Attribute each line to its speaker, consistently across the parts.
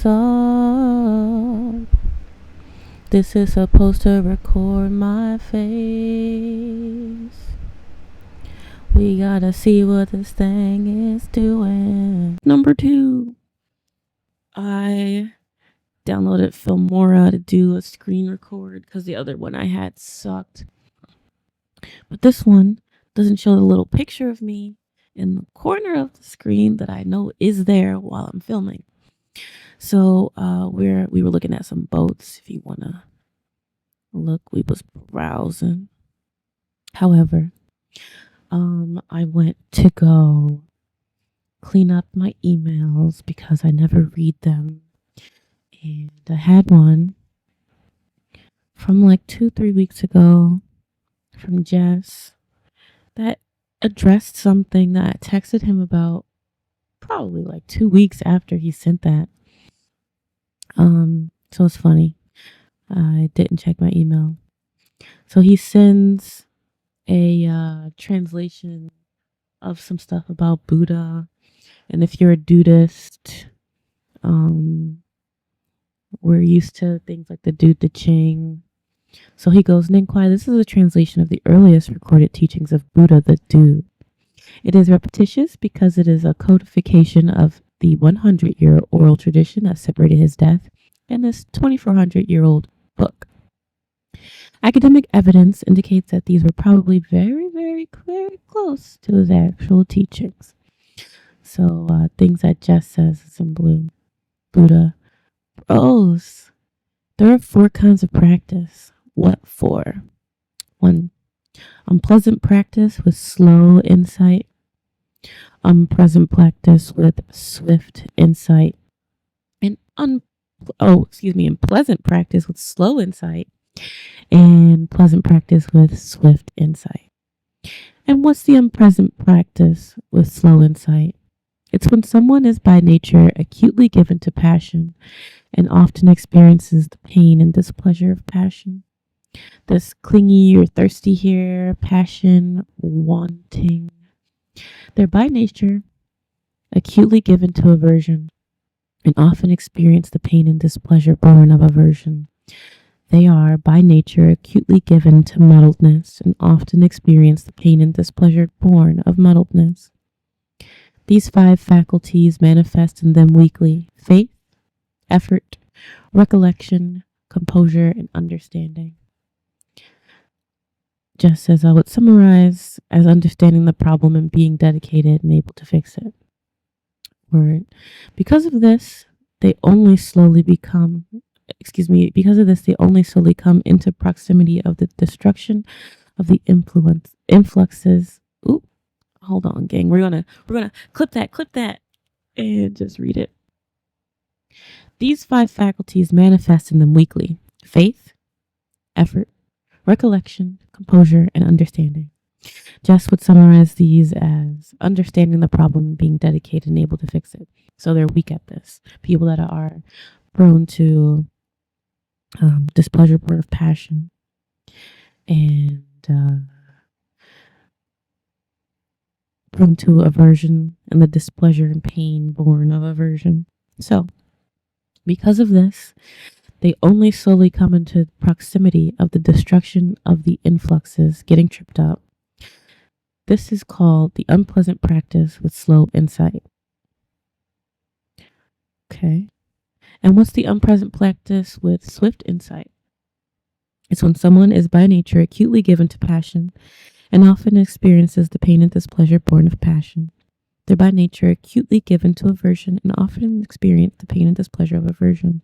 Speaker 1: what's up? This is supposed to record my face. We gotta see what this thing is doing. Number 2. I downloaded Filmora to do a screen record because the other one I had sucked. But this one doesn't show the little picture of me in the corner of the screen that I know is there while I'm filming. So we were looking at some boats. If you wanna look, we was browsing. However, I went to go clean up my emails because I never read them, and I had one from like 2-3 weeks ago from Jes that addressed something that I texted him about probably like 2 weeks after he sent that. So it's funny. I didn't check my email. So he sends a translation of some stuff about Buddha. And if you're a Dudist, we're used to things like the Dude the Ching. So he goes, Ninkwai, this is a translation of the earliest recorded teachings of Buddha the Dude. It is repetitious because it is a codification of the 100-year oral tradition that separated his death and this 2,400-year-old book. Academic evidence indicates that these were probably very, very, very close to his actual teachings. So things that Jes says is in blue. Buddha. Bros, there are 4 kinds of practice. What for? 1. Unpleasant practice with slow insight. Unpleasant practice with swift insight. And unpleasant practice with slow insight. And pleasant practice with swift insight. And what's the unpleasant practice with slow insight? It's when someone is by nature acutely given to passion and often experiences the pain and displeasure of passion. This clingy or thirsty here, passion, wanting. They're by nature acutely given to aversion and often experience the pain and displeasure born of aversion. They are by nature acutely given to muddledness and often experience the pain and displeasure born of muddledness. These 5 faculties manifest in them weakly: faith, effort, recollection, composure, and understanding. Just as I would summarize as understanding the problem and being dedicated and able to fix it. Word. Because of this, they only slowly come into proximity of the destruction of the influxes. Ooh, hold on, gang. We're gonna clip that, and just read it. These 5 faculties manifest in them weakly: faith, effort, recollection, composure, and understanding. Jes would summarize these as understanding the problem and being dedicated and able to fix it. So they're weak at this. People that are prone to displeasure born of passion and prone to aversion and the displeasure and pain born of aversion. So because of this, they only slowly come into proximity of the destruction of the influxes, getting tripped up. This is called the unpleasant practice with slow insight. Okay. And what's the unpleasant practice with swift insight? It's when someone is by nature acutely given to passion and often experiences the pain and displeasure born of passion. They're by nature acutely given to aversion and often experience the pain and displeasure of aversion.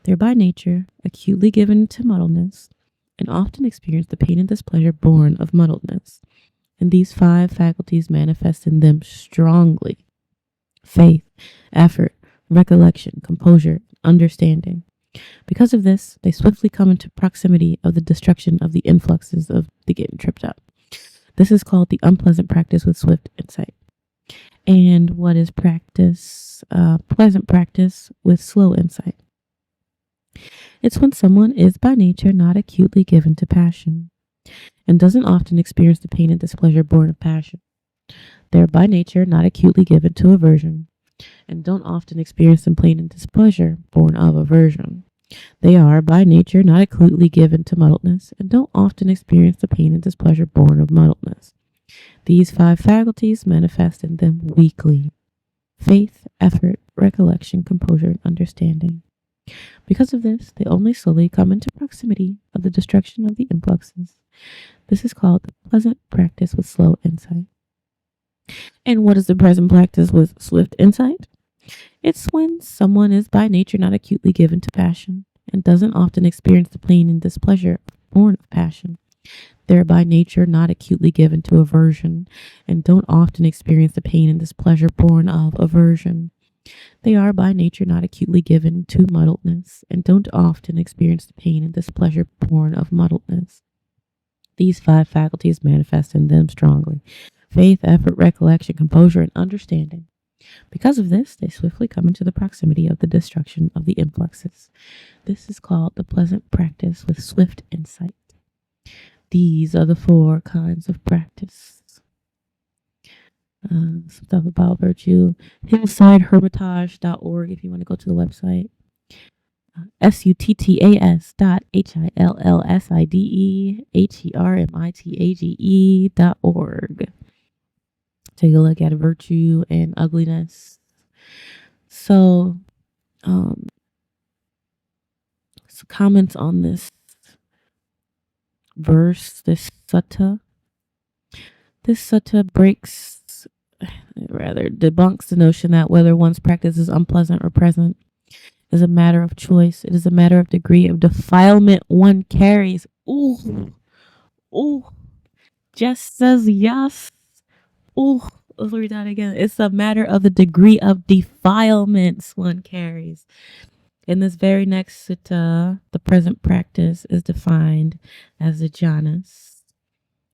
Speaker 1: They're by nature acutely given to muddledness and often experience the pain and displeasure born of muddledness. And these 5 faculties manifest in them strongly: faith, effort, recollection, composure, understanding. Because of this, they swiftly come into proximity of the destruction of the influxes of the getting tripped up. This is called the unpleasant practice with swift insight. And what is practice? Pleasant practice with slow insight. It's when someone is by nature not acutely given to passion and doesn't often experience the pain and displeasure born of passion. They're by nature not acutely given to aversion and don't often experience complaint and displeasure born of aversion. They are, by nature, not acutely given to muddledness, and don't often experience the pain and displeasure born of muddledness. These five faculties manifest in them weakly: faith, effort, recollection, composure, and understanding. Because of this, they only slowly come into proximity of the destruction of the influxes. This is called the pleasant practice with slow insight. And what is the present practice with swift insight? It's when someone is by nature not acutely given to passion and doesn't often experience the pain and displeasure born of passion. They're by nature not acutely given to aversion and don't often experience the pain and displeasure born of aversion. They are by nature not acutely given to muddledness and don't often experience the pain and displeasure born of muddledness. These five faculties manifest in them strongly: faith, effort, recollection, composure, and understanding. Because of this, they swiftly come into the proximity of the destruction of the influxes. This is called the pleasant practice with swift insight. These are the four kinds of practice. Some stuff about virtue. Hillsidehermitage.org if you want to go to the website. SUTTAS.HILLSIDEHERMITAGE.org. Take a look at virtue and ugliness. So, some comments on this verse, this sutta. This sutta debunks the notion that whether one's practice is unpleasant or pleasant is a matter of choice. It is a matter of degree of defilement one carries. Ooh. Jes says yes. Ooh. Let's read that again. It's a matter of the degree of defilements one carries. In this very next sutta, the present practice is defined as the jhanas.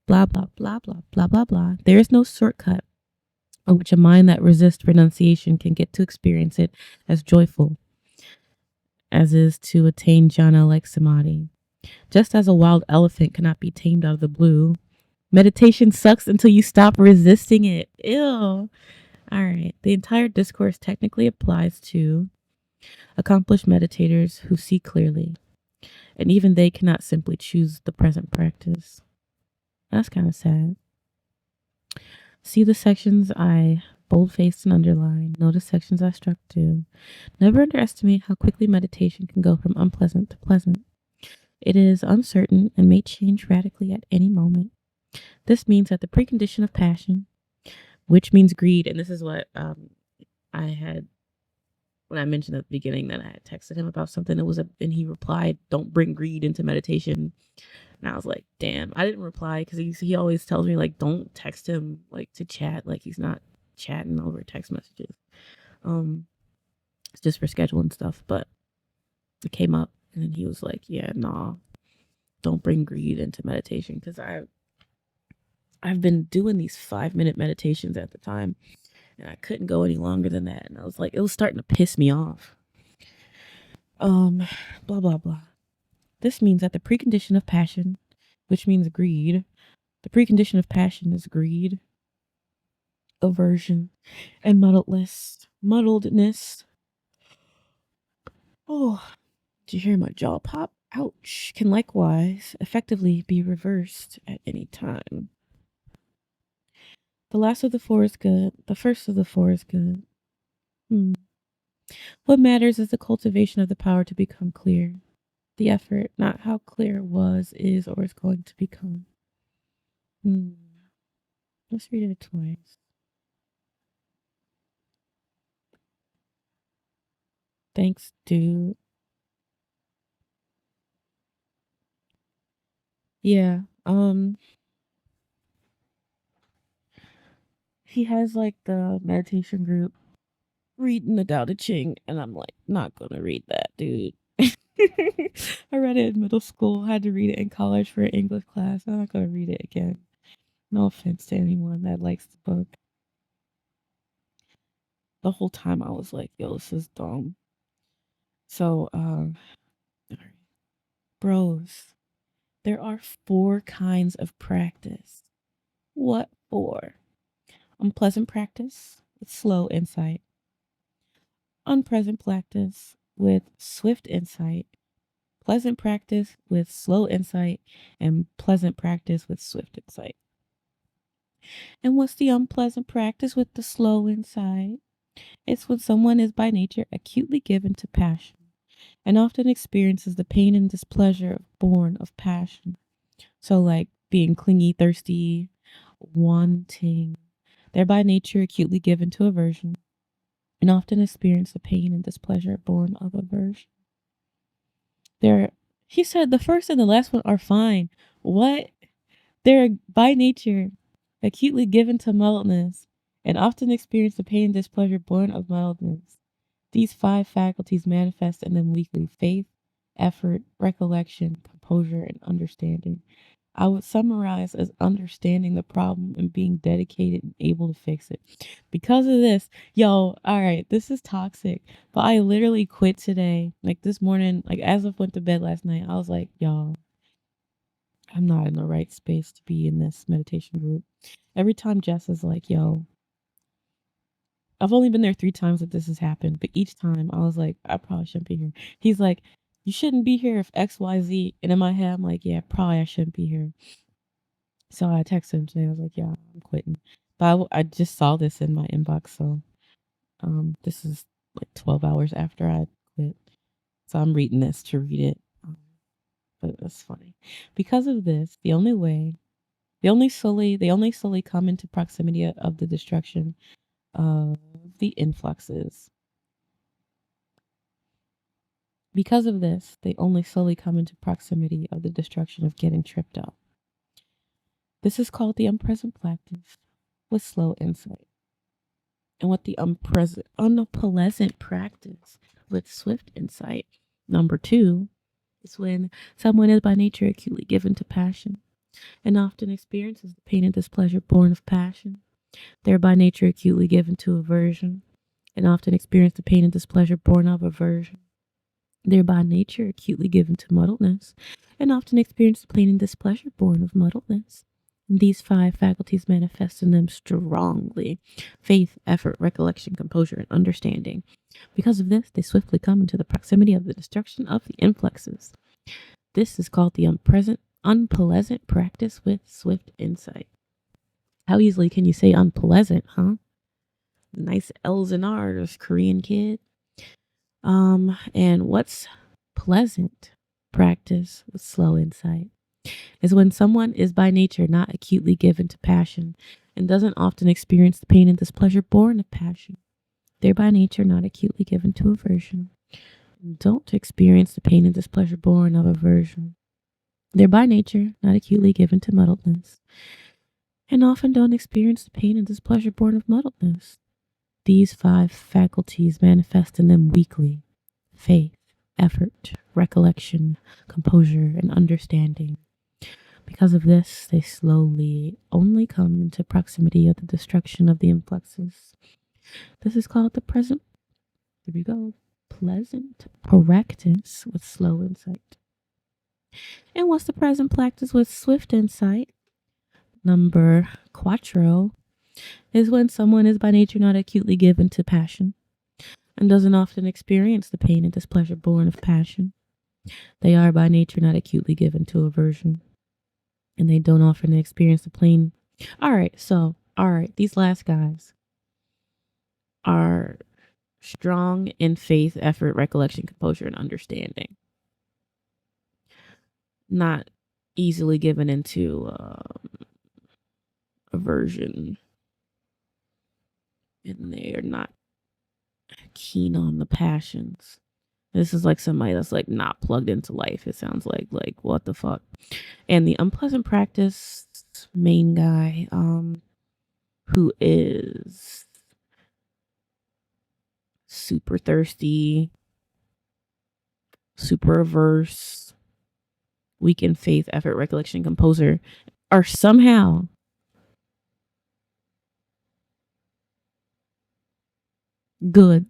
Speaker 1: Blah, blah, blah, blah, blah, blah, blah. There is no shortcut on which a mind that resists renunciation can get to experience it as joyful as is to attain jhana like samadhi. Just as a wild elephant cannot be tamed out of the blue, meditation sucks until you stop resisting it. Ew. All right. The entire discourse technically applies to accomplished meditators who see clearly, and even they cannot simply choose the present practice. That's kind of sad. See the sections I bold-faced and underlined. Notice sections I struck too. Never underestimate how quickly meditation can go from unpleasant to pleasant. It is uncertain and may change radically at any moment. This means that the precondition of passion, which means greed, and this is what I had when I mentioned at the beginning that I had texted him about something. And he replied, "Don't bring greed into meditation." And I was like, damn, I didn't reply because he always tells me, like, don't text him, like, to chat. Like, he's not chatting over text messages. It's just for scheduling stuff. But it came up, and then he was like, yeah, nah, don't bring greed into meditation. Because I've been doing these 5-minute meditations at the time, and I couldn't go any longer than that. And I was like, it was starting to piss me off. Blah, blah, blah. This means that the precondition of passion, which means greed, the precondition of passion is greed, aversion, and muddledness. Oh, did you hear my jaw pop? Ouch. Can likewise effectively be reversed at any time. The last of the four is good. The first of the four is good. What matters is the cultivation of the power to become clear. The effort, not how clear it was, is, or is going to become. Let's read it twice. Thanks, dude. Yeah. He has like the meditation group reading the Tao Te Ching, and I'm like, not gonna read that, dude. I read it in middle school, had to read it in college for an English class. I'm not gonna read it again. No offense to anyone that likes the book. The whole time I was like, yo, this is dumb. So, bros, there are 4 kinds of practice. What 4? Unpleasant practice with slow insight. unpresent practice with swift insight, pleasant practice with slow insight, and pleasant practice with swift insight. And what's the unpleasant practice with the slow insight? It's when someone is by nature acutely given to passion and often experiences the pain and displeasure born of passion. So, like being clingy, thirsty, wanting. They're by nature acutely given to aversion and often experience the pain and displeasure born of aversion. He said the first and the last one are fine. What? They're by nature acutely given to muddledness and often experience the pain and displeasure born of muddledness. These 5 faculties manifest in them weekly: faith, effort, recollection, composure, and understanding. I would summarize as understanding the problem and being dedicated and able to fix it. Because of this, all right, this is toxic, but I literally quit today. Like this morning, like as I went to bed last night, I was like, y'all, I'm not in the right space to be in this meditation group. Every time Jess is like, yo, I've only been there 3 times that this has happened, but each time I was like, I probably shouldn't be here. He's like, you shouldn't be here if X, Y, Z. And in my head, I'm like, yeah, probably I shouldn't be here. So I texted him today. I was like, yeah, I'm quitting. But I just saw this in my inbox. So this is like 12 hours after I quit. So I'm reading this to read it. But it's funny. Because of this, they only slowly come into proximity of the destruction of the influxes. Because of this, they only slowly come into proximity of the destruction of getting tripped up. This is called the unpresent practice with slow insight. And what the unpleasant practice with swift insight. Number 2 is when someone is by nature acutely given to passion and often experiences the pain and displeasure born of passion. They're by nature acutely given to aversion and often experience the pain and displeasure born of aversion. They're by nature acutely given to muddledness and often experience the pain and displeasure born of muddledness. These 5 faculties manifest in them strongly: faith, effort, recollection, composure, and understanding. Because of this, they swiftly come into the proximity of the destruction of the influxes. This is called the unpleasant practice with swift insight. How easily can you say unpleasant, huh? Nice L's and R's, Korean kid. And what's pleasant practice with slow insight is when someone is by nature not acutely given to passion and doesn't often experience the pain and displeasure born of passion. They're by nature not acutely given to aversion and don't experience the pain and displeasure born of aversion. They're by nature not acutely given to muddledness and often don't experience the pain and displeasure born of muddledness. These 5 faculties manifest in them weekly: faith, effort, recollection, composure, and understanding. Because of this, they slowly only come into proximity of the destruction of the influxes. This is called the pleasant practice with slow insight. And what's the present practice with swift insight? Number 4 is when someone is by nature not acutely given to passion and doesn't often experience the pain and displeasure born of passion. They are by nature not acutely given to aversion and they don't often experience the pain. All right, these last guys are strong in faith, effort, recollection, composure, and understanding. Not easily given into aversion. And they're not keen on the passions. This is like somebody that's like not plugged into life. It sounds like what the fuck. And the unpleasant practice main guy, who is super thirsty, super averse, weak in faith, effort, recollection, composer, are somehow good.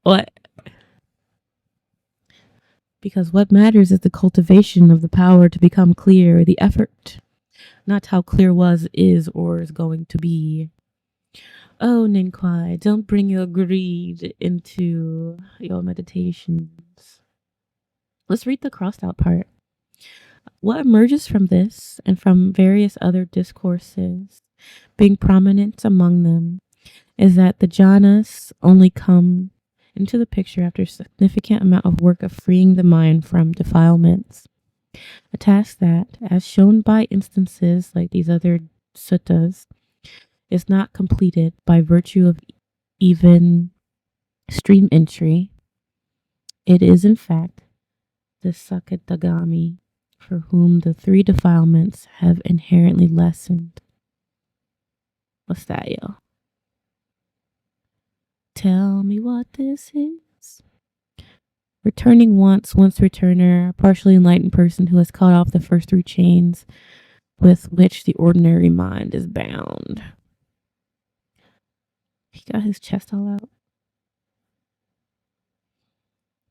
Speaker 1: What? Because what matters is the cultivation of the power to become clear, the effort, not how clear was, is, or is going to be. Oh, Ninquai, don't bring your greed into your meditations. Let's read the crossed out part. What emerges from this and from various other discourses, being prominent among them, is that the jhanas only come into the picture after a significant amount of work of freeing the mind from defilements. A task that, as shown by instances like these other suttas, is not completed by virtue of even stream entry. It is, in fact, the Sakatagami for whom the three defilements have inherently lessened. What's that, yo? Tell me what this is. Returning once returner, a partially enlightened person who has cut off the first three chains with which the ordinary mind is bound. He got his chest all out.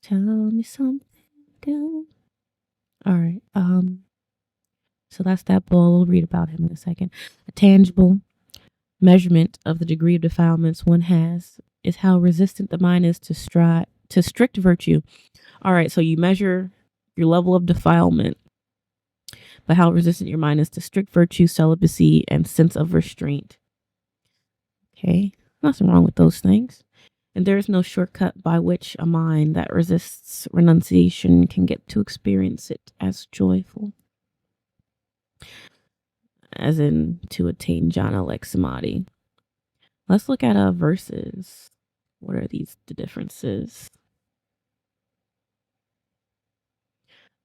Speaker 1: Tell me something good. All right. So that's that bull. We'll read about him in a second. A tangible measurement of the degree of defilements one has is how resistant the mind is to strict virtue. All right, so you measure your level of defilement by how resistant your mind is to strict virtue, celibacy, and sense of restraint. Okay, nothing wrong with those things. And there is no shortcut by which a mind that resists renunciation can get to experience it as joyful, as in to attain jhana like samadhi. Let's look at verses. What are the differences?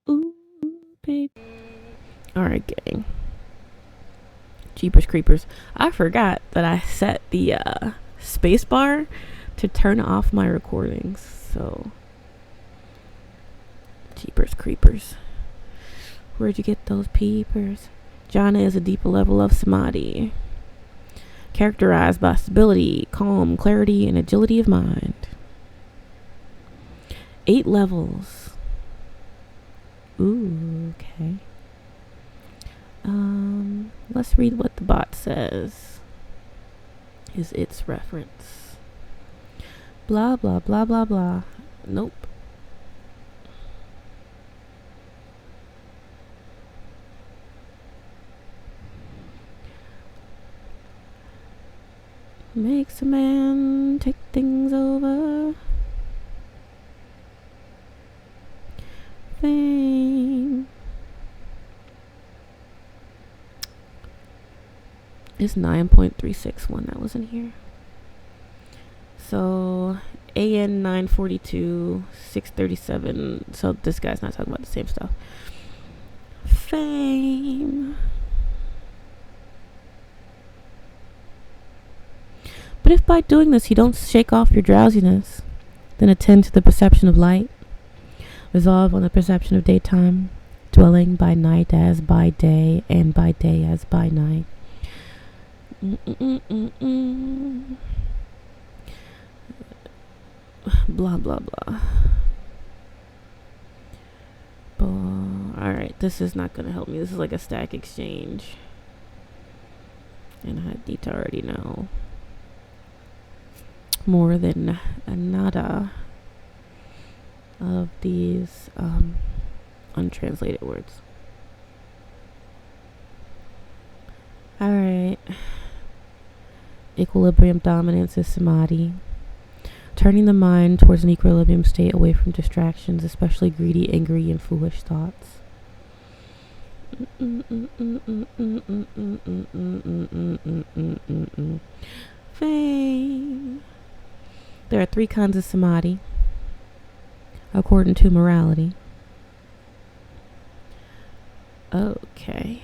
Speaker 1: Ooh, baby. All right, gang. Jeepers creepers. I forgot that I set the space bar to turn off my recordings. So, jeepers creepers. Where'd you get those peepers? Jhana is a deeper level of samadhi, characterized by stability, calm, clarity, and agility of mind. 8 levels. Ooh, okay. Let's read what the bot says. Is its reference. Blah, blah, blah, blah, blah. Nope. Makes a man take things over. Fame. It's 9.361 that was in here. So AN 942 637. So this guy's not talking about the same stuff. Fame. But if by doing this you don't shake off your drowsiness, then attend to the perception of light. Resolve on the perception of daytime, dwelling by night as by day, and by day as by night. Blah, blah, blah. Alright, this is not going to help me. This is like a stack exchange. And I need to already know more than nada of these untranslated words. Alright. Equilibrium dominance is samadhi. Turning the mind towards an equilibrium state away from distractions, especially greedy, angry, and foolish thoughts. Fame. There are 3 kinds of samadhi, according to morality. Okay.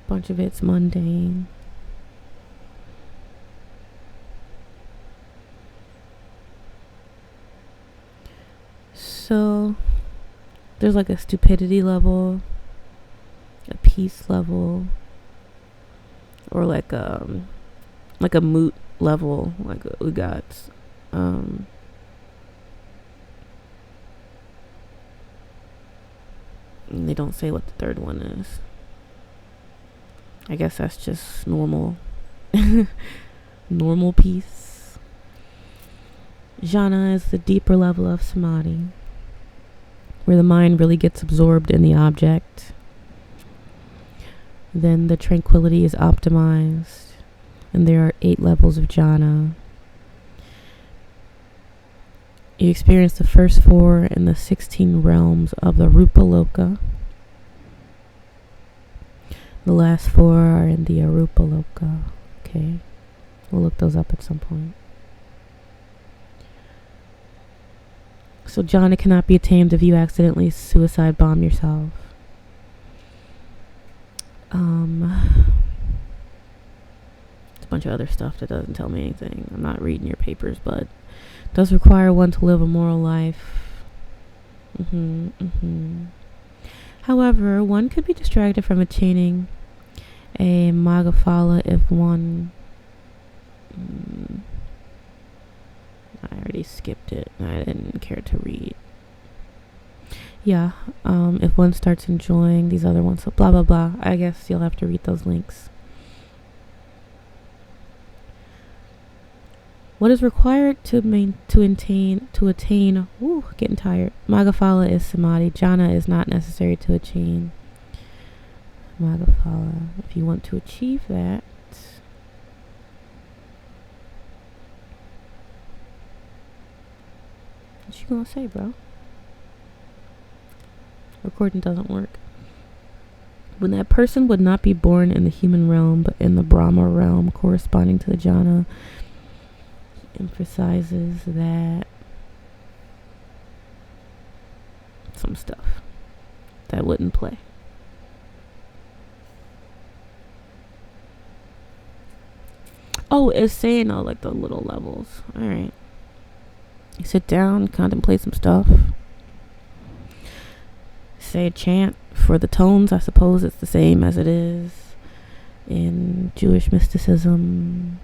Speaker 1: Bunch of it's mundane. So there's like a stupidity level, a peace level, or like a moot level. Like we got And they don't say what the third one is. I guess that's just normal. Normal peace. Jhana is the deeper level of samadhi, where the mind really gets absorbed in the object. Then the tranquility is optimized, and there are 8 levels of jhana. You experience the first 4 in the 16 realms of the Rupa Loka. The last 4 are in the Arupa Loka. Okay, we'll look those up at some point. So jhana cannot be attained if you accidentally suicide bomb yourself. It's a bunch of other stuff that doesn't tell me anything. I'm not reading your papers, but it does require one to live a moral life. However, one could be distracted from attaining a Magaphala if one... I already skipped it. I didn't care to read. Yeah, if one starts enjoying these other ones, so blah blah blah. I guess you'll have to read those links. What is required to attain? Getting tired. Magaphala is samadhi. Jhana is not necessary to attain Magaphala. If you want to achieve that, what you gonna say, bro? Recording doesn't work. When that person would not be born in the human realm, but in the Brahma realm, corresponding to the jhana, emphasizes that some stuff that wouldn't play. Oh, it's saying like the little levels. All right. You sit down, contemplate some stuff. Say a chant for the tones. I suppose it's the same as it is in Jewish mysticism.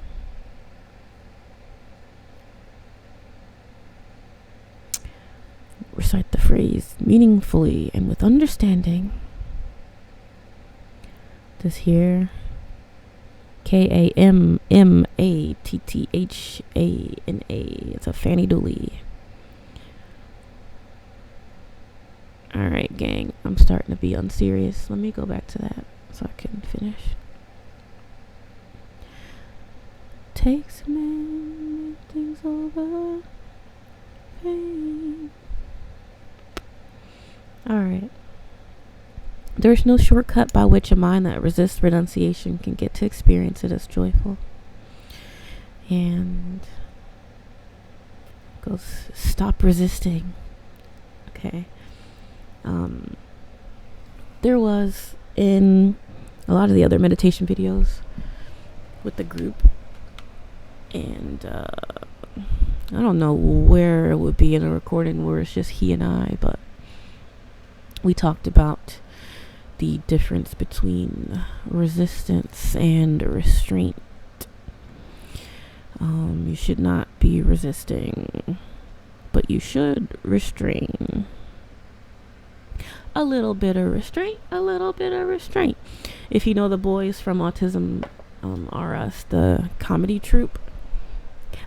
Speaker 1: Recite the phrase meaningfully and with understanding. This here, Kammatthaana. It's a fanny dooley. Alright, gang. I'm starting to be unserious. Let me go back to that so I can finish. Takes a man, things over. Pain. Alright. There's no shortcut by which a mind that resists renunciation can get to experience it as joyful. And goes, stop resisting. Okay. There was in a lot of the other meditation videos with the group, and I don't know where it would be in a recording where it's just he and I, but we talked about the difference between resistance and restraint. You should not be resisting, but you should restrain. A little bit of restraint, a little bit of restraint. If you know the boys from Autism R Us, the comedy troupe,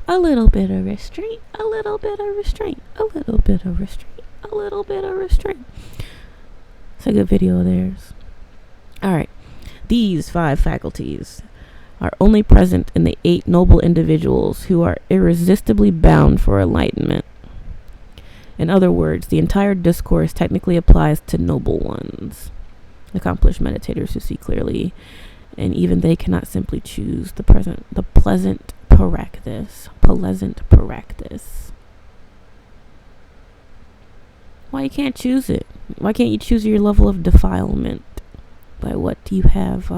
Speaker 1: a little bit of restraint, a little bit of restraint, a little bit of restraint, a little bit of restraint. It's a good video of theirs. Alright. These 5 faculties are only present in the 8 noble individuals who are irresistibly bound for enlightenment. In other words, the entire discourse technically applies to noble ones, accomplished meditators who see clearly, and even they cannot simply choose the pleasant practice. Why you can't choose it? Why can't you choose your level of defilement? By what do you have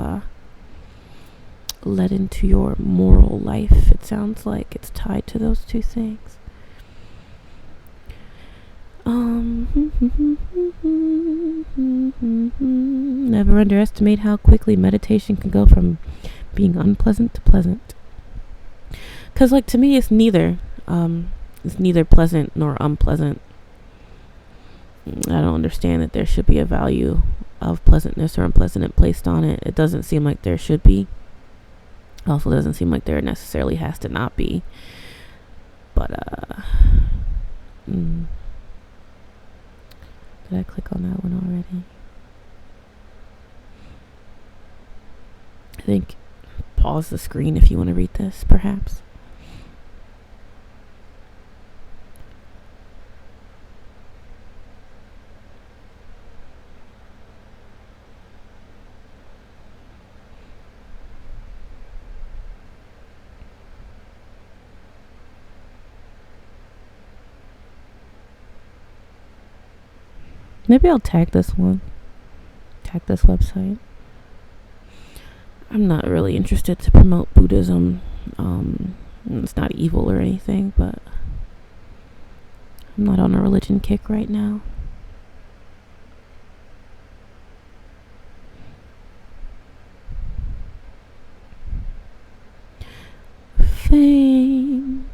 Speaker 1: led into your moral life? It sounds like it's tied to those 2 things. Never underestimate how quickly meditation can go from being unpleasant to pleasant. 'Cause like to me it's neither pleasant nor unpleasant. I don't understand that there should be a value of pleasantness or unpleasantness placed on it. It doesn't seem like there should be. Also doesn't seem like there necessarily has to not be. But did I click on that one already? I think pause the screen if you want to read this, perhaps. Maybe I'll tag this one. Tag this website. I'm not really interested to promote Buddhism. It's not evil or anything, but I'm not on a religion kick right now. Fame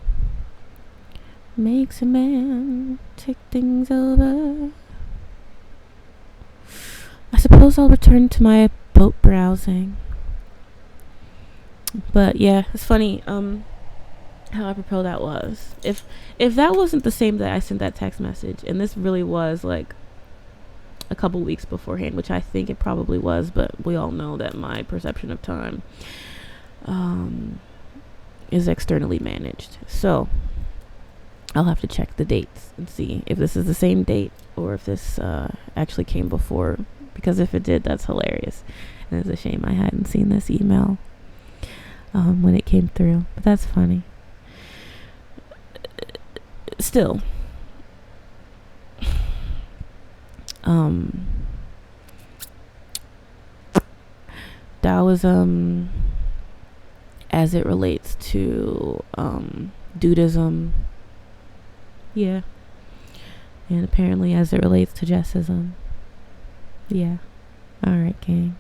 Speaker 1: makes a man take things over. I suppose I'll return to my boat browsing. But yeah, it's funny how apropos that was. If that wasn't the same day I sent that text message, and this really was like a couple weeks beforehand, which I think it probably was, but we all know that my perception of time is externally managed. So I'll have to check the dates and see if this is the same date or if this actually came before. Because if it did, that's hilarious. And it's a shame I hadn't seen this email when it came through. But that's funny. Still. Taoism, as it relates to Dudism. Yeah. And apparently as it relates to Jesism. Yeah. Alright, gang.